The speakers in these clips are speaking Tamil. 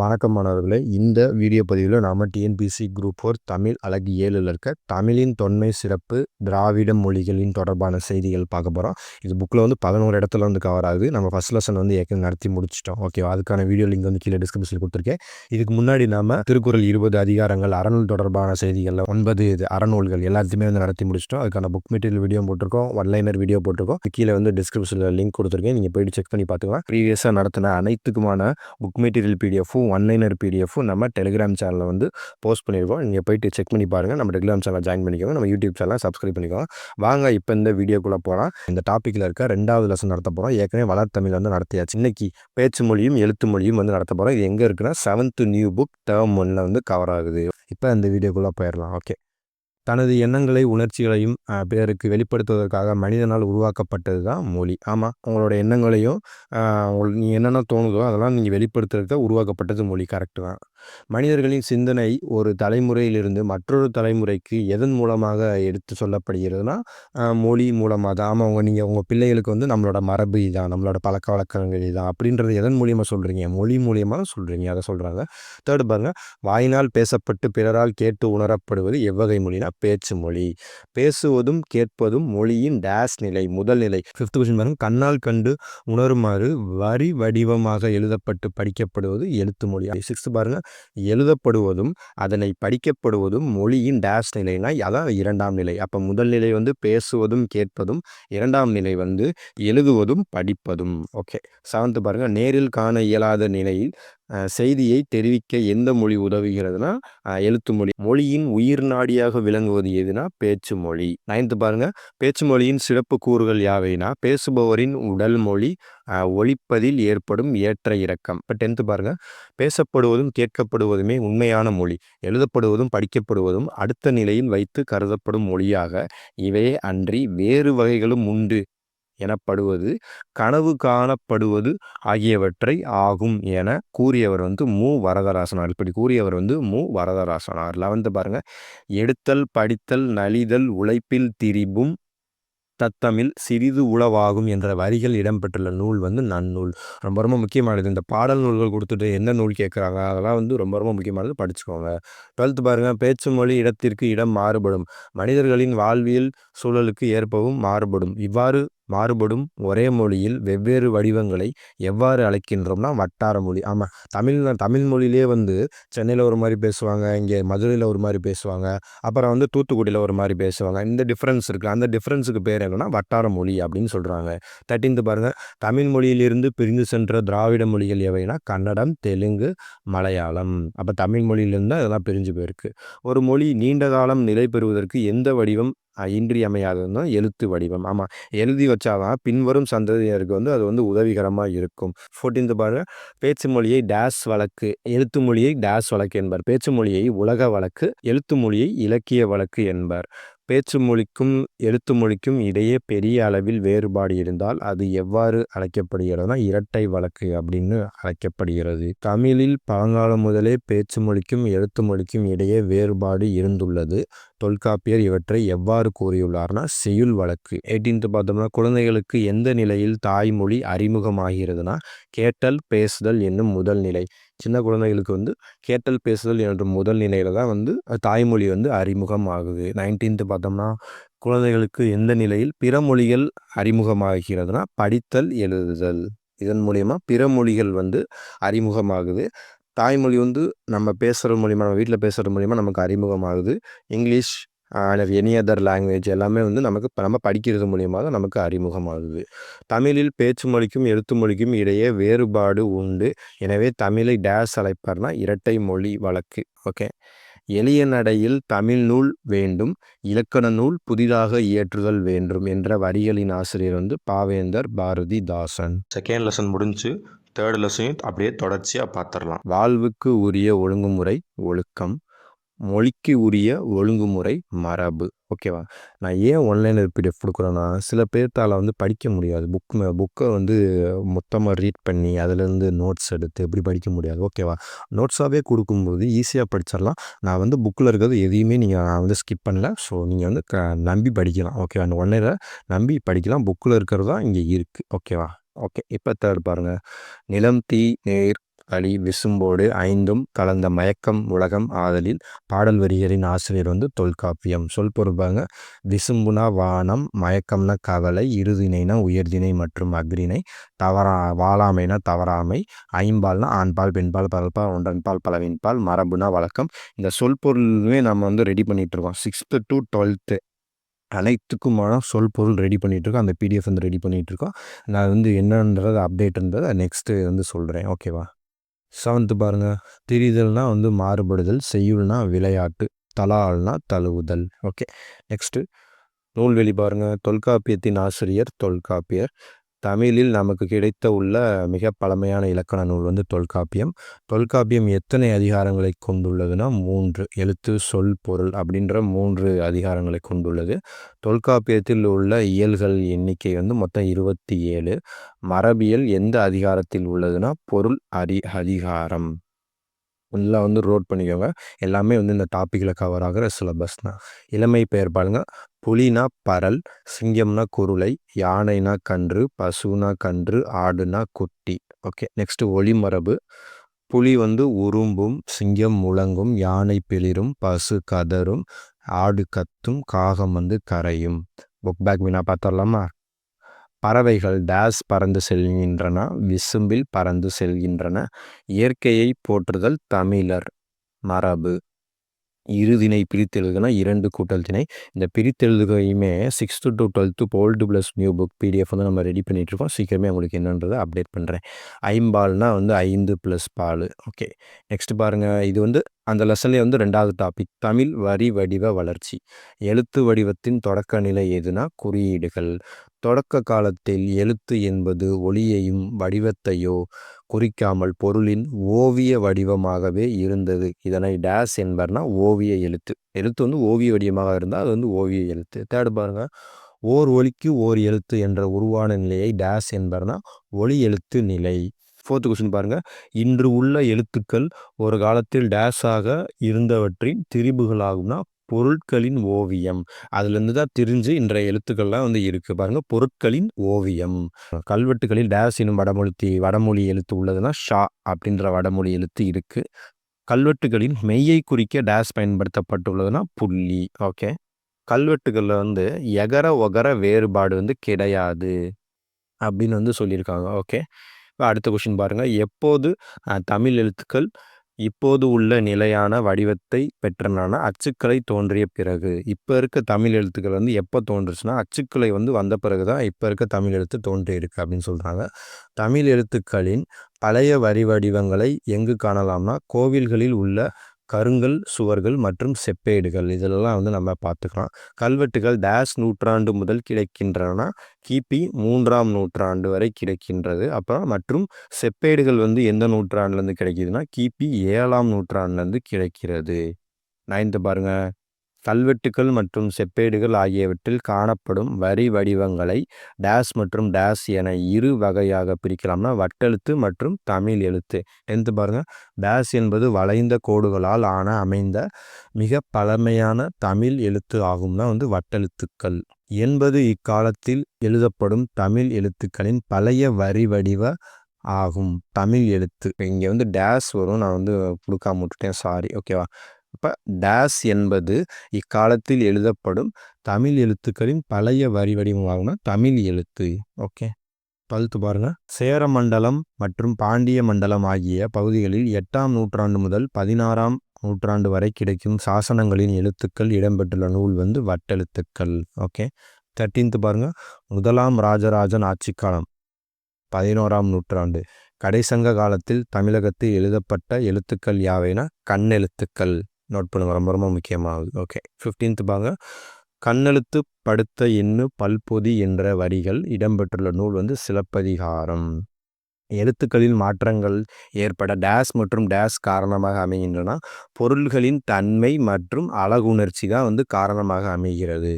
வணக்கம் மாணவர்களே. இந்த வீடியோ பதிவில் நாம் டிஎன்பிஎஸ்சி குரூப் 4 தமிழ் அலகு 7ல் இருக்க தமிழின் தொன்மை சிறப்பு திராவிட மொழிகளின் தொடர்பான செய்திகள் பார்க்க போகிறோம். இது புக்கில் வந்து 11 இடத்துல வந்து கவர் ஆகுது. நம்ம ஃபஸ்ட் லெசன் வந்து ஏற்கனவே நடத்தி முடிச்சிட்டோம். ஓகேவா? அதுக்கான வீடியோ லிங்க் வந்து கீழே டிஸ்கிரிப்ஷனில் கொடுத்துருக்கேன். இதுக்கு முன்னாடி நாம் திருக்குறள் 20 அதிகாரங்கள், அறநூல் தொடர்பான செய்திகளில் 9 அறநூல்கள் எல்லாத்தையுமே வந்து நடத்தி முடிச்சிட்டோம். அதுக்கான புக் மெட்டீரியல் வீடியோ போட்டிருக்கோம், ஒன்லைனர் வீடியோ போட்டிருக்கோம். கீழே வந்து டிஸ்கிரிப்ஷனில் லிங்க் கொடுத்துருக்கேன். நீங்கள் போய்ட்டு செக் பண்ணி பார்த்துக்கலாம். ப்ரீவியஸாக நடத்தின அனைத்துக்குமான book material PDF one-liner PDF நம்ம டெலிகிராம் சேனலில் வந்து போஸ்ட் பண்ணியிருக்கோம். நீங்கள் போயிட்டு செக் பண்ணி பாருங்கள். நம்ம டெலிகிராம் சேனல் ஜாயின் பண்ணிக்கோங்க. நம்ம யூடியூப் சேனலை சப்ஸ்கிரைப் பண்ணிக்கோங்க. வாங்க இப்போ இந்த வீடியோக்குள்ளே போகலாம். இந்த டாப்பிக்கில் இருக்க 2வது லெசன் நடத்த போகிறோம். ஏற்கனவே வளர்த்தமிழ் வந்து நடத்தியாச்சு. இன்னைக்கு பேச்சு மொழியும் எழுத்து மொழியும் வந்து நடத்த போகிறோம். இது எங்கே இருக்குன்னா 7th நியூ புக் டேர்ம் 1ல் வந்து கவர் ஆகுது. இப்போ இந்த வீடியோக்குள்ளே போயிடலாம். ஓகே. தனது எண்ணங்களை உணர்ச்சிகளையும் பிறருக்கு வெளிப்படுத்துவதற்காக மனிதனால் உருவாக்கப்பட்டது தான் மொழி. ஆமாம், உங்களோட எண்ணங்களையும் நீ என்னென்ன தோணுதோ அதெல்லாம் நீங்கள் வெளிப்படுத்துறதுக்கு உருவாக்கப்பட்டது மொழி. கரெக்டு தான். மனிதர்களின் சிந்தனை ஒரு தலைமுறையிலிருந்து மற்றொரு தலைமுறைக்கு எதன் மூலமாக எடுத்து சொல்லப்படுகிறதுனா மொழி மூலமாக தான். ஆமாம், நீங்கள் உங்கள் பிள்ளைகளுக்கு வந்து நம்மளோட மரபு இதான், நம்மளோட பழக்க வழக்கங்கள் இதான் அப்படின்றது எதன் மூலியமாக சொல்கிறீங்க? மொழி மூலியமாக சொல்கிறீங்க. அதை சொல்கிறாங்க. தேர்டு பாருங்கள், வாயினால் பேசப்பட்டு பிறரால் கேட்டு உணரப்படுவது எவ்வகை மொழினா பேச்சு மொழி. பேசுவதும் கேட்பதும் மொழியின் டேஸ் நிலை, முதல் நிலை. 5th கொஸ்டின் பாருங்க, கண்ணால் கண்டு உணருமாறு வரி வடிவமாக எழுதப்பட்டு படிக்கப்படுவது எழுத்து மொழி. 6th பாருங்க, எழுதப்படுவதும் அதனை படிக்கப்படுவதும் மொழியின் டேஸ் நிலைனா அதான் 2ஆம் நிலை. அப்போ முதல் நிலை வந்து பேசுவதும் கேட்பதும், 2ஆம் நிலை வந்து எழுதுவதும் படிப்பதும். ஓகே. 7th பாருங்க, நேரில் காண இயலாத நிலையில் செய்தியை தெரிவிக்க எந்த மொழி உதவுகிறதுனா எழுத்து மொழி. மொழியின் உயிர் நாடியாக விளங்குவது எதுனா பேச்சு மொழி. 9th பாருங்க, பேச்சு மொழியின் சிறப்பு கூறுகள் யாவைனா பேசுபவரின் உடல் மொழி, ஒலிப்பதில் ஏற்படும் ஏற்ற இறக்கம். இப்போ 10th பாருங்க, பேசப்படுவதும் கேட்கப்படுவதுமே உண்மையான மொழி, எழுதப்படுவதும் படிக்கப்படுவதும் அடுத்த நிலையில் வைத்து கருதப்படும் மொழியாக இவையே அன்றி வேறு வகைகளும் உண்டு எனப்படுவது கனவு காணப்படுவது ஆகியவற்றை ஆகும் என கூறியவர் வந்து மு வரதராசனார். இப்படி கூறியவர் வந்து மு வரதராசனார். 11th பாருங்க, எடுத்தல் படித்தல் நலிதல் உழைப்பில் திரிபும் தத்தமிழ் சிறிது உளவாகும் என்ற வரிகள் இடம்பெற்றுள்ள நூல் வந்து நன்னூல். ரொம்ப ரொம்ப முக்கியமானது. இந்த பாடல் நூல்கள் கொடுத்துட்டு என்ன நூல் கேட்குறாங்க அதெல்லாம் வந்து ரொம்ப ரொம்ப முக்கியமானது, படிச்சுக்கோங்க. 12th பாருங்க, பேச்சு மொழி இடத்திற்கு இடம் மாறுபடும், மனிதர்களின் வாழ்வியல் சூழலுக்கு ஏற்பவும் மாறுபடும். இவ்வாறு மாறுபடும் ஒரே மொழியில் வெவ்வேறு வடிவங்களை எவ்வாறு அழைக்கின்றோம்னா வட்டார மொழி. ஆமாம், தமிழ் மொழியிலே வந்து சென்னையில் ஒரு மாதிரி பேசுவாங்க, இங்கே மதுரையில் ஒரு மாதிரி பேசுவாங்க, அப்புறம் வந்து தூத்துக்குடியில் ஒரு மாதிரி பேசுவாங்க. இந்த டிஃப்ரென்ஸ் இருக்குது. அந்த டிஃப்ரென்ஸுக்கு பேர் என்னன்னா வட்டார மொழி அப்படின்னு சொல்கிறாங்க. 13th பாருங்க, தமிழ் மொழியிலிருந்து பிரிந்து சென்ற திராவிட மொழிகள் எவைனா கன்னடம், தெலுங்கு, மலையாளம். அப்போ தமிழ் மொழியிலிருந்து அதெல்லாம் பிரிஞ்சு போயிருக்கு. ஒரு மொழி நீண்ட காலம் நிலை பெறுவதற்கு எந்த வடிவம் இன்றியமையாததுன்னா எழுத்து வடிவம். ஆமாம், எழுதி வச்சாதான் பின்வரும் சந்ததியருக்கு வந்து அது வந்து உதவிகரமாக இருக்கும். 14th பாருங்க, பேச்சு மொழியை டேஸ் வழக்கு, எழுத்து மொழியை டேஸ் வழக்கு என்பர். பேச்சு மொழியை உலக வழக்கு, எழுத்து மொழியை இலக்கிய வழக்கு என்பர். பேச்சு மொழிக்கும் எழுத்து மொழிக்கும் இடையே பெரிய அளவில் வேறுபாடு இருந்தால் அது எவ்வாறு அழைக்கப்படுகிறதுனா இரட்டை வழக்கு அப்படின்னு அழைக்கப்படுகிறது. தமிழில் பழங்காலம் முதலே பேச்சு மொழிக்கும் எழுத்து மொழிக்கும் இடையே வேறுபாடு இருந்துள்ளது. தொல்காப்பியர் இவற்றை எவ்வாறு கூறியுள்ளார்னா செய்யுள் வழக்கு. 18th பார்த்தோம்னா, குழந்தைகளுக்கு எந்த நிலையில் தாய்மொழி அறிமுகமாகிறதுனா கேட்டல் பேசுதல் என்னும் முதல் நிலை. சின்ன குழந்தைகளுக்கு வந்து கேட்டல் பேசுதல் என்ற முதல் நிலையில தான் வந்து தாய்மொழி வந்து அறிமுகம் ஆகுது. 19th பார்த்தோம்னா, குழந்தைகளுக்கு எந்த நிலையில் பிற மொழிகள் அறிமுகமாகிறதுனா படித்தல் எழுதுதல். இதன் மூலியமா பிற மொழிகள் வந்து அறிமுகமாகுது. தாய்மொழி வந்து நம்ம பேசுகிற மூலிமா, நம்ம வீட்டில் பேசுகிறது மூலிமா நமக்கு அறிமுகமாகுது. இங்கிலீஷ் எனி அதர் லாங்குவேஜ் எல்லாமே வந்து நமக்கு நம்ம படிக்கிறது மூலியமாக தான் நமக்கு அறிமுகமாகுது. தமிழில் பேச்சு மொழிக்கும் எழுத்து மொழிக்கும் இடையே வேறுபாடு உண்டு. எனவே தமிழை டேஸ் அழைப்பார்னா இரட்டை மொழி வழக்கு. ஓகே. எளிய நடையில் தமிழ் நூல் வேண்டும், இலக்கண நூல் புதிதாக இயற்றுதல் வேண்டும் என்ற வரிகளின் ஆசிரியர் வந்து பாவேந்தர் பாரதிதாசன். செகண்ட் லெசன் முடிஞ்சு. தேர்ட் லெசனையும் அப்படியே தொடர்ச்சியாக பார்த்துடலாம். வாழ்வுக்கு உரிய ஒழுங்குமுறை ஒழுக்கம், மொழிக்கு உரிய ஒழுங்குமுறை மரபு. ஓகேவா? நான் ஏன் ஒன்லைனர் பிடிஎஃப் கொடுக்குறேன்னா, சில பேர்த்தால் வந்து படிக்க முடியாது. புக்கை வந்து மொத்தமாக ரீட் பண்ணி அதிலேருந்து நோட்ஸ் எடுத்து எப்படி படிக்க முடியாது. ஓகேவா? நோட்ஸாகவே கொடுக்கும்போது ஈஸியாக படிச்சிடலாம். நான் வந்து புக்கில் இருக்கிறது எதையுமே நான் வந்து ஸ்கிப் பண்ணல. ஸோ நீங்கள் வந்து நம்பி படிக்கலாம். ஓகேவா? அந்த ஒன்லைனரை நம்பி படிக்கலாம். புக்கில் இருக்கிறது தான் இங்கே இருக்குது. ஓகேவா? ஓகே. இப்போ தேர்ட் பாருங்கள், நிலம், தீ, நீர், களி விசும்போடு ஐந்தும் கலந்த மயக்கம் உலகம் ஆதலில் பாடல் வரிகளின் ஆசிரியர் வந்து தொல்காப்பியம். சொல் பொறுப்பாங்க. விசும்புனா வானம், மயக்கம்னா கவலை, இருதினைனா உயர்திணை மற்றும் அஃறிணை, வாழாமைனா தவறாமை, ஐம்பால்னா ஆண்பால் பெண்பால் பகல்பால் ஒன்றன்பால் பலவின்பால், மரபுனா வழக்கம். இந்த சொல் பொருளுமே நம்ம வந்து ரெடி பண்ணிட்டு இருக்கோம் 6th to 12th அனைத்துக்குமான சொல் பொருள் ரெடி பண்ணிட்டு இருக்கோம். அந்த பிடிஎஃப் வந்து ரெடி பண்ணிட்டு இருக்கோம். நான் வந்து என்னன்றது அப்டேட்ன்றதை நெக்ஸ்ட்டு வந்து சொல்கிறேன். ஓகேவா? 7th பாருங்க. திரிதல்னா வந்து மாறுபடுதல், செய்யுள்னா விளையாட்டு, தலால்னா தழுவுதல். ஓகே. நெக்ஸ்ட்டு நூல்வெளி பாருங்க. தொல்காப்பியத்தின் ஆசிரியர் தொல்காப்பியர். தமிழில் நமக்கு கிடைத்த உள்ள மிக பழமையான இலக்கண நூல் வந்து தொல்காப்பியம். தொல்காப்பியம் எத்தனை அதிகாரங்களை கொண்டுள்ளதுன்னா 3. எழுத்து, சொல், பொருள் அப்படின்ற 3 அதிகாரங்களை கொண்டுள்ளது. தொல்காப்பியத்தில் உள்ள இயல்கள் எண்ணிக்கை வந்து மொத்தம் 27. மரபியல் எந்த அதிகாரத்தில் உள்ளதுன்னா பொருள் அதிகாரம். ஃபுல்லாக வந்து ரோட் பண்ணிக்கோங்க. எல்லாமே வந்து இந்த டாப்பிக்கில் கவர் ஆகிற சிலபஸ் தான். இளமை பெயர் பாருங்க. புலினா பரல், சிங்கம்னா குருளை, யானைனா கன்று, பசுனா கன்று, ஆடுனா குட்டி. ஓகே. நெக்ஸ்ட்டு ஒளிமரபு. புலி வந்து உரும்பும், சிங்கம் முழங்கும், யானை பிளிரும், பசு கதரும், ஆடு கத்தும், காகம் வந்து கரையும். புக் பேக் வினா பார்த்துடலாமா? பறவைகள் டேஸ் பறந்து செல்கின்றன, விசும்பில் பறந்து செல்கின்றன. இயற்கையை போற்றுதல் தமிழர் மரபு. இருதிணை பிரித்தெழுதுனா 2 கூட்டல் திணை. இந்த பிரித்தெழுதுகையுமே 6th to 12th old plus new book PDF வந்து நம்ம ரெடி பண்ணிகிட்ருக்கோம். சீக்கிரமே உங்களுக்கு என்னன்றதை அப்டேட் பண்ணுறேன். ஐம்பால்னா வந்து 5 + பால். ஓகே. நெக்ஸ்ட் பாருங்கள். இது வந்து அந்த லெசன்லேயே வந்து 2வது டாபிக். தமிழ் வரி வடிவ வளர்ச்சி. எழுத்து வடிவத்தின் தொடக்க நிலை எதுனா குறியீடுகள். தொடக்க காலத்தில் எழுத்து என்பது ஒளியையும் வடிவத்தையோ குறிக்காமல் பொருளின் ஓவிய வடிவமாகவே இருந்தது. இதனை டேஸ் என்பர்னா ஓவிய எழுத்து. எழுத்து வந்து ஓவிய வடிவமாக இருந்தால் அது வந்து ஓவிய எழுத்து. தேர்டு பாருங்க. ஓர் ஒலிக்கு ஓர் எழுத்து என்ற உருவான நிலையை டேஸ் என்பர்னா ஒளி எழுத்து நிலை. 4th கொஸ்டின் பாருங்க. இன்று உள்ள எழுத்துக்கள் ஒரு காலத்தில் டேஸாக இருந்தவற்றின் திரிபுகளாகும்னா பொருட்களின் ஓவியம். அதுலேருந்து தான் திரிஞ்சு இன்றைய எழுத்துக்கள்லாம் வந்து இருக்குது பாருங்க. பொருட்களின் ஓவியம். கல்வெட்டுகளில் டேஸ் எனும் வடமொழி எழுத்து உள்ளதுன்னா ஷா அப்படின்ற வடமொழி எழுத்து இருக்குது. கல்வெட்டுகளின் மெய்யை குறிக்க டேஸ் பயன்படுத்தப்பட்டுள்ளதுன்னா புள்ளி. ஓகே. கல்வெட்டுகளில் வந்து எகர ஒகர வேறுபாடு வந்து கிடையாது அப்படின்னு வந்து சொல்லியிருக்காங்க. ஓகே. இப்போ அடுத்த கொஸ்டின் பாருங்கள். எப்போது தமிழ் எழுத்துக்கள் இப்போது உள்ள நிலையான வடிவத்தை பெற்றனான அச்சுக்கலை தோன்றிய பிறகு. இப்போ இருக்க தமிழ் எழுத்துக்கள் வந்து எப்போ தோன்றுச்சுன்னா அச்சுக்கலை வந்து வந்த பிறகு தான் இப்போ இருக்க தமிழ் எழுத்து தோன்றியிருக்கு அப்படின்னு சொல்கிறாங்க. தமிழ் எழுத்துக்களின் பழைய வரி வடிவங்களை எங்கு காணலாம்னா கோவில்களில் உள்ள கருங்கல் சுவர்கள் மற்றும் செப்பேடுகள் இதெல்லாம் வந்து நம்ம பார்த்துக்கலாம். கல்வெட்டுகள் டேஸ் நூற்றாண்டு முதல் கிடைக்கின்றன. கிபி 3ஆம் நூற்றாண்டு வரை கிடைக்கின்றது. அப்புறம் மற்றும் செப்பேடுகள் வந்து எந்த நூற்றாண்டுலேருந்து கிடைக்கிதுன்னா கிபி 7ஆம் நூற்றாண்டுலேருந்து கிடைக்கிறது. 9th பாருங்க. கல்வெட்டுகள் மற்றும் செப்பேடுகள் ஆகியவற்றில் காணப்படும் வரி வடிவங்களை டேஸ் மற்றும் டேஸ் என 2 வகையாக பிரிக்கலாம்னா வட்டெழுத்து மற்றும் தமிழ் எழுத்து. 10th பாருங்க. டேஸ் என்பது வளைந்த கோடுகளால் அமைந்த மிக பழமையான தமிழ் எழுத்து ஆகும்னா வந்து வட்டெழுத்துக்கள் என்பது இக்காலத்தில் எழுதப்படும் தமிழ் எழுத்துக்களின் பழைய வரி வடிவ ஆகும் தமிழ் எழுத்து. இங்கே வந்து டேஸ் வரும், நான் வந்து கொடுக்காம விட்டுட்டேன், சாரி. ஓகேவா? இப்போ டேஸ் என்பது இக்காலத்தில் எழுதப்படும் தமிழ் எழுத்துக்களின் பழைய வரி வடிவமாகும்னா தமிழ் எழுத்து. ஓகே. 12th பாருங்க. சேர மண்டலம் மற்றும் பாண்டிய மண்டலம் ஆகிய பகுதிகளில் 8ஆம் நூற்றாண்டு முதல் 16ஆம் நூற்றாண்டு வரை கிடைக்கும் சாசனங்களின் எழுத்துக்கள் இடம்பெற்றுள்ள நூல் வந்து வட்டெழுத்துக்கள். ஓகே. 13th பாருங்க. முதலாம் ராஜராஜன் ஆட்சி காலம் 11ஆம் நூற்றாண்டு. கடைசங்க காலத்தில் தமிழகத்தில் எழுதப்பட்ட எழுத்துக்கள் யாவைனா கண்ணெழுத்துக்கள். நோட் பண்ணுங்க, ரொம்ப ரொம்ப முக்கியமாகுது. ஓகே. 15th பாருங்க. கண்ணெழுத்து படுத்த எண்ணு பல்பொதி என்ற வரிகள் இடம்பெற்றுள்ள நூல் வந்து சிலப்பதிகாரம். எழுத்துக்களில் மாற்றங்கள் ஏற்பட டேஸ் மற்றும் டேஸ் காரணமாக அமைகின்றன. பொருள்களின் தன்மை மற்றும் அழகுணர்ச்சி தான் வந்து காரணமாக அமைகிறது.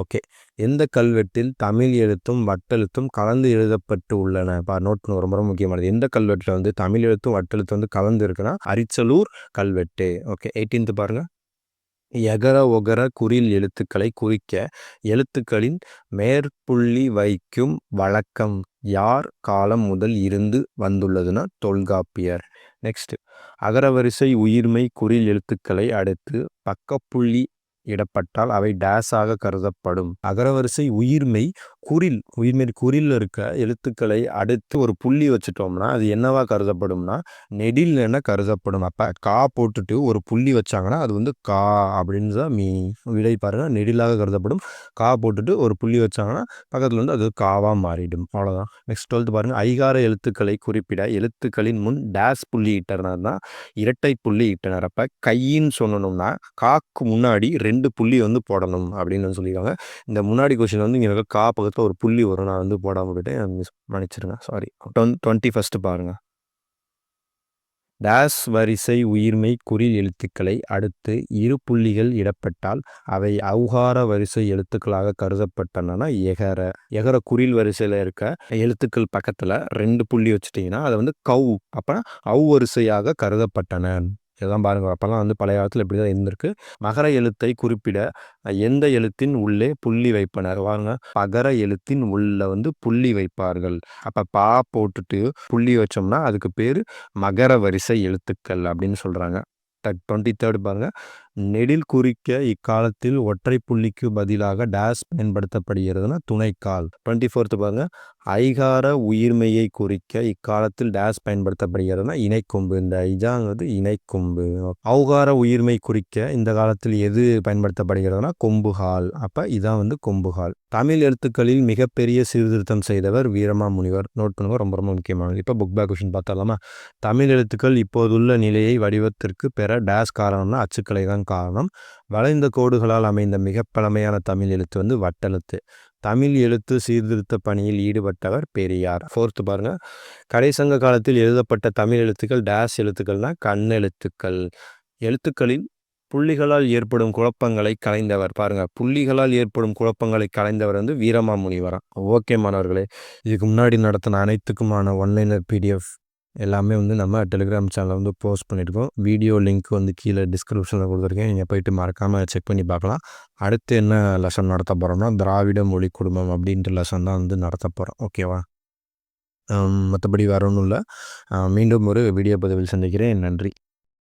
ஓகே. எந்த கல்வெட்டில் தமிழ் எழுத்தும் வட்டெழுத்தும் கலந்து எழுதப்பட்டு உள்ளன? நோட் பண்ண, ரொம்ப ரொம்ப முக்கியமானது. எந்த கல்வெட்டில் வந்து தமிழ் எழுத்தும் வட்டெழுத்து வந்து கலந்து இருக்குன்னா அரிச்சலூர் கல்வெட்டு. ஓகே. 18th பாருங்க. எகர ஒகர குறில் எழுத்துக்களை குறிக்க எழுத்துக்களின் மேற்புள்ளி வைக்கும் வழக்கம் யார் காலம் முதல் இருந்து வந்துள்ளதுன்னா தொல்காப்பியர். நெக்ஸ்ட், அகரவரிசை உயிர்மெய் குறில் எழுத்துக்களை அடுத்து பக்கப்புள்ளி இடப்பட்டால் அவை டேஸாக கருதப்படும். அகரவரிசை உயிர்மெய் குறில் இருக்க எழுத்துக்களை அடுத்து ஒரு புள்ளி வச்சுட்டோம்னா அது என்னவா கருதப்படும்னா நெடில் என கருதப்படும். அப்ப கா போட்டுட்டு ஒரு புள்ளி வச்சாங்கன்னா அது வந்து கா அப்படின்னு தான் விடை பாருங்க, நெடிலாக கருதப்படும். கா போட்டுட்டு ஒரு புள்ளி வச்சாங்கன்னா பக்கத்துல வந்து அது காவா மாறிடும். அவ்வளவுதான். நெக்ஸ்ட் 12 பாருங்க, ஐகார எழுத்துக்களை குறிப்பிட எழுத்துக்களின் முன் டேஸ் புள்ளி இட்டனர் தான் இரட்டை புள்ளி இட்டனர். அப்ப கையின்னு சொல்லணும்னா காக்கு முன்னாடி 2 புள்ளி வந்து போடணும் அப்படின்னு சொல்லியிருக்காங்க. இந்த முன்னாடி கொஸ்டின் வந்து இங்கே கா பக்கத்தில் ஒரு புள்ளி வரும், நான் வந்து போடாமல் விட்டேன், மன்னிச்சிருங்க, சாரி. 21 பாருங்க. டேஸ் வரிசை உயிர்மெய் குறில் எழுத்துக்களை அடுத்து இரு புள்ளிகள் இடப்பட்டால் அவை ஔகார வரிசை எழுத்துக்களாக கருதப்பட்டன. எகர குறில் வரிசையில் இருக்க எழுத்துக்கள் பக்கத்தில் 2 புள்ளி வச்சுட்டிங்கன்னா அதை வந்து கவ், அப்போ ஔ வரிசையாக கருதப்பட்டன. இதெல்லாம் பாருங்க, அப்போல்லாம் வந்து பழைய காலத்தில் இப்படி தான் இருந்திருக்கு. மகர எழுத்தை குறிப்பிட எந்த எழுத்தின் உள்ளே புள்ளி வைப்பனர் வாங்க, பகர எழுத்தின் உள்ள வந்து புள்ளி வைப்பார்கள். அப்போ பா போட்டுட்டு புள்ளி வச்சோம்னா அதுக்கு பேர் மகர வரிசை எழுத்துக்கள் அப்படின்னு சொல்கிறாங்க. 23 பாருங்க, நெடில் குறிக்க இக்காலத்தில் ஒற்றை புள்ளிக்கு பதிலாக டேஸ் பயன்படுத்தப்படுகிறதுனா துணைக்கால். 24 பாருங்க, ஐகார உயிர்மெய்யை குறிக்க இக்காலத்தில் டேஸ் பயன்படுத்தப்படுகிறதுனா இணைக்கொம்பு. இந்த ஐஜாங்கிறது இணைக்கொம்பு. ஔகார உயிர்மெய் குறிக்க இந்த காலத்தில் எது பயன்படுத்தப்படுகிறதுனா கொம்புகால். அப்ப இதான் வந்து கொம்புகால். தமிழ் எழுத்துக்களில் மிகப்பெரிய சீர்திருத்தம் செய்தவர் வீரமாமுனிவர். நோட் பண்ணுங்க, ரொம்ப ரொம்ப முக்கியமானது. இப்போ புக் பேக் கொஸ்டின் பார்த்தலாமா? தமிழ் எழுத்துக்கள் இப்போதுள்ள நிலையை வடிவத்திற்கு பெற டேஸ் காரணம்னா அச்சுக்கலை தான் காரணம். வளைந்த கோடுகளால் அமைந்த மிக பழமையான தமிழ் எழுத்து வந்து வட்டெழுத்து. தமிழ் எழுத்து சீர்திருத்த பணியில் ஈடுபட்டவர் பெரியார். 4 பாருங்க, கடைசங்க காலத்தில் எழுதப்பட்ட தமிழ் எழுத்துக்கள் டேஸ் எழுத்துக்கள்னா கண்ணெழுத்துக்கள். எழுத்துக்களில் புள்ளிகளால் ஏற்படும் குழப்பங்களை கலைந்தவர். பாருங்க, புள்ளிகளால் ஏற்படும் குழப்பங்களை கலைந்தவர் வந்து வீரமாமுனிவரா. ஓகே மாணவர்களே, இதுக்கு முன்னாடி நடத்தின அனைத்துக்குமான ஒன்லைனர் பிடிஎஃப் எல்லாமே வந்து நம்ம டெலிகிராம் சேனலில் வந்து போஸ்ட் பண்ணியிருக்கோம். வீடியோ லிங்க் வந்து கீழே டிஸ்கிரிப்ஷனில் கொடுத்துருக்கேன், நீங்கள் போயிட்டு மறக்காமல் செக் பண்ணி பார்க்கலாம். அடுத்து என்ன லெசன் நடத்த போகிறோம்னா திராவிட மொழி குடும்பம் அப்படின்ற லெசன் தான் வந்து நடத்த போகிறோம். ஓகேவா? மற்றபடி வேற ஒன்றும் இல்லை. மீண்டும் ஒரு வீடியோ பதிவில் சந்திக்கிறேன். நன்றி.